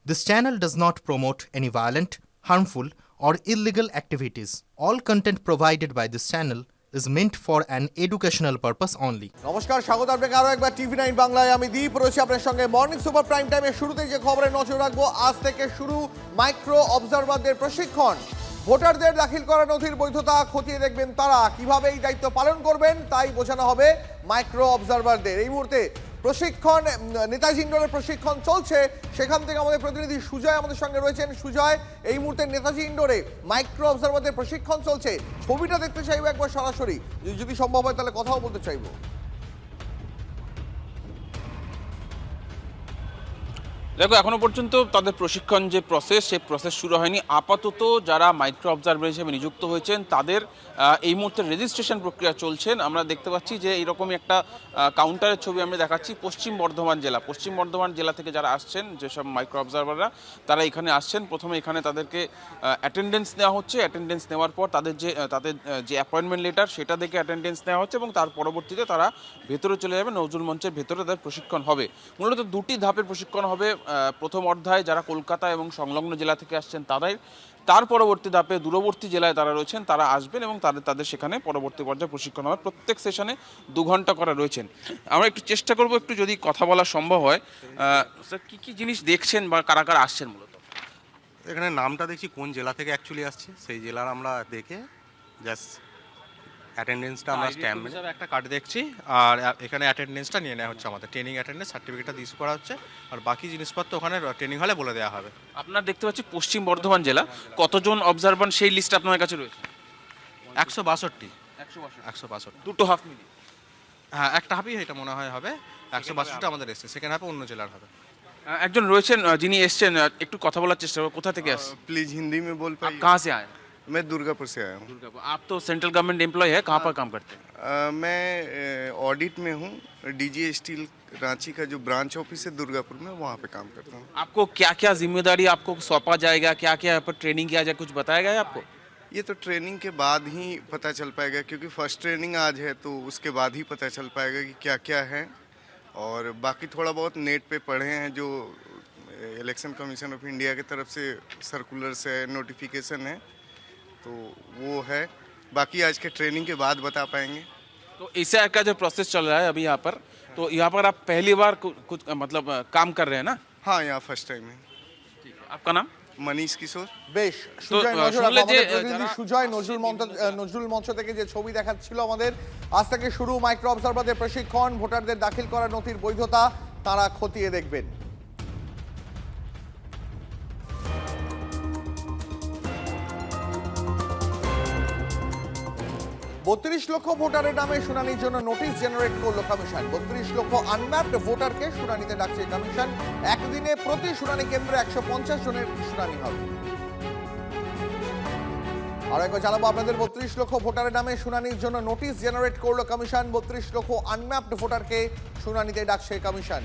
This channel does not promote any violent, harmful, or illegal activities. All content provided by this channel is meant for an educational purpose only. নমস্কার, স্বাগত আপনাকে আরো একবার টিভি9 বাংলায়। আমি দীপ রয়েছি আপনার সঙ্গে। মর্নিং সুপার প্রাইম টাইমের শুরুতেই যে খবরে নজর রাখবো, আজ থেকে শুরু মাইক্রো অবজারভারদের প্রশিক্ষণ। ভোটারদের দাখিল করা নথির বৈধতা খতিয়ে দেখবেন তারা, কিভাবে এই দায়িত্ব পালন করবেন তাই বোঝানো হবে মাইক্রো অবজারভারদের। এই মুহূর্তে প্রশিক্ষণ, নেতাজি ইন্ডোরে প্রশিক্ষণ চলছে, সেখান থেকে আমাদের প্রতিনিধি সুজয় আমাদের সঙ্গে রয়েছেন। সুজয়, এই মুহূর্তে নেতাজি ইন্ডোরে মাইক্রো অবজারভারদের প্রশিক্ষণ চলছে, ছবিটা দেখতে চাইবো একবার সরাসরি, যদি সম্ভব হয় তাহলে কথাও বলতে চাইবো। দেখো, এখনো পর্যন্ত তাদের প্রশিক্ষণ যে প্রসেস, সেই প্রসেস শুরু হয়নি। আপাতত যারা মাইক্রো অবজারভার হিসেবে নিযুক্ত হয়েছেন তাদের এই মুহূর্তে রেজিস্ট্রেশন প্রক্রিয়া চলছেন। আমরা দেখতে পাচ্ছি যে এইরকমই একটা কাউন্টারের ছবি আমরা দেখাচ্ছি। পশ্চিম বর্ধমান জেলা থেকে যারা আসছেন, যেসব মাইক্রো অবজারভাররা তারা এখানে আসছেন, প্রথমে এখানে তাদেরকে অ্যাটেন্ডেন্স নেওয়া হচ্ছে। অ্যাটেন্ডেন্স নেওয়ার পর তাদের যে অ্যাপয়েন্টমেন্ট লেটার, সেটা দেখে অ্যাটেন্ডেন্স নেওয়া হচ্ছে এবং তার পরবর্তীতে তারা ভেতরে চলে যাবে। নজরুল মঞ্চের ভেতরে তাদের প্রশিক্ষণ হবে। মূলত দুটি ধাপের প্রশিক্ষণ হবে। প্রথম অধ্যায় যারা কলকাতা এবং সংলগ্ন জেলা থেকে আসছেন তার পরবর্তী ধাপে দূরবর্তী জেলায় তারা রয়েছেন, তারা আসবেন এবং তাদের সেখানে পরবর্তী পর্যায়ে প্রশিক্ষণ হবে। প্রত্যেক সেশনে 2 ঘন্টা করে রয়েছেন। আমরা একটু চেষ্টা করব, একটু যদি কথা বলা সম্ভব হয়। স্যার, কী জিনিস দেখছেন বা কারা কারা আসছেন? মূলত এখানে নামটা দেখছি কোন জেলা থেকে অ্যাকচুয়ালি আসছে, সেই জেলার আমরা দেখে জাস্ট অ্যাটেন্ডেন্সটা আমরা স্ট্যাম্প একটা কার্ড দেখছি, আর এখানে অ্যাটেন্ডেন্সটা নিয়ে নেওয়া হচ্ছে। আমাদের ট্রেনিং অ্যাটেন্ডেন্স সার্টিফিকেটটা ইস্যু করা হচ্ছে, আর বাকি জিনিসপত্র ওখানে ট্রেনিং হলে বলে দেওয়া হবে। আপনার দেখতে পাচ্ছি পশ্চিম বর্ধমান জেলা, কতজন অবজারভার সেই লিস্ট আপনার কাছে রয়েছে? 162। 162, দুটো হাফ মিলিয়ে। হ্যাঁ, একটা হাফই এটা মনে হয় হবে। 162টা আমাদের এসছে, সেকেন্ড হাফে অন্য জেলার হবে। একজন রয়েছেন যিনি এসছেন, একটু কথা বলার চেষ্টা করবো। কোথা থেকে আসছেন? प्लीज हिंदी में बोल पाइए। कहाँ से आए? मैं दुर्गापुर से आया हूँ। आप तो सेंट्रल गवर्नमेंट एम्प्लॉय है, कहाँ पर काम करते हैं? मैं ऑडिट में हूँ। डीजी स्टील रांची का जो ब्रांच ऑफिस है दुर्गापुर में, वहाँ पे काम करता हूँ। आपको क्या क्या जिम्मेदारी आपको सौंपा जाएगा, क्या क्या यहाँ पर ट्रेनिंग किया जाए, कुछ बताया गया है आपको? ये तो ट्रेनिंग के बाद ही पता चल पाएगा, क्योंकि फर्स्ट ट्रेनिंग आज है तो उसके बाद ही पता चल पाएगा कि क्या क्या है। और बाकी थोड़ा बहुत नेट पे पढ़े हैं, जो इलेक्शन कमीशन ऑफ इंडिया की तरफ से सर्कुलर्स है, नोटिफिकेशन है, तो वो है। बाकी आज के ट्रेनिंग के बाद बता पाएंगे। तो इसे का जो प्रोसेस चल रहा है अभी यहाँ पर, तो यहाँ पर आप पहली बार कुछ मतलब काम कर रहे हैं ना? हाँ, यहाँ फर्स्ट टाइम है। आपका नाम? मनीष किशोर। বেশ, সুজয় নজর শুনলে রাখবো। যে আমাদের প্রতিনিধি সুজয় নজরুল মঞ্চ থেকে যে ছবি দেখাচ্ছিল আমাদের, আজ থেকে শুরু মাইক্রো অবজারভারদের প্রশিক্ষণ। ভোটারদের দাখিল করা নথির বৈধতা তারা খতিয়ে দেখবেন। 32 লক্ষ ভোটারের নামে শুনানির জন্য নোটিশ জেনারেট করলো কমিশন। 32 লক্ষ আনম্যাপড ভোটারকে শুনানিতে ডাকছে কমিশন। একদিনে প্রতি শুনানি কেন্দ্রে 150 জনের শুনানি হবে। আর একবার জানাবো আপনাদের, 32 লক্ষ ভোটারের নামে শুনানির জন্য নোটিশ জেনারেট করলো কমিশন। 32 লক্ষ আনম্যাপড ভোটারকে শুনানিতে ডাকছে কমিশন।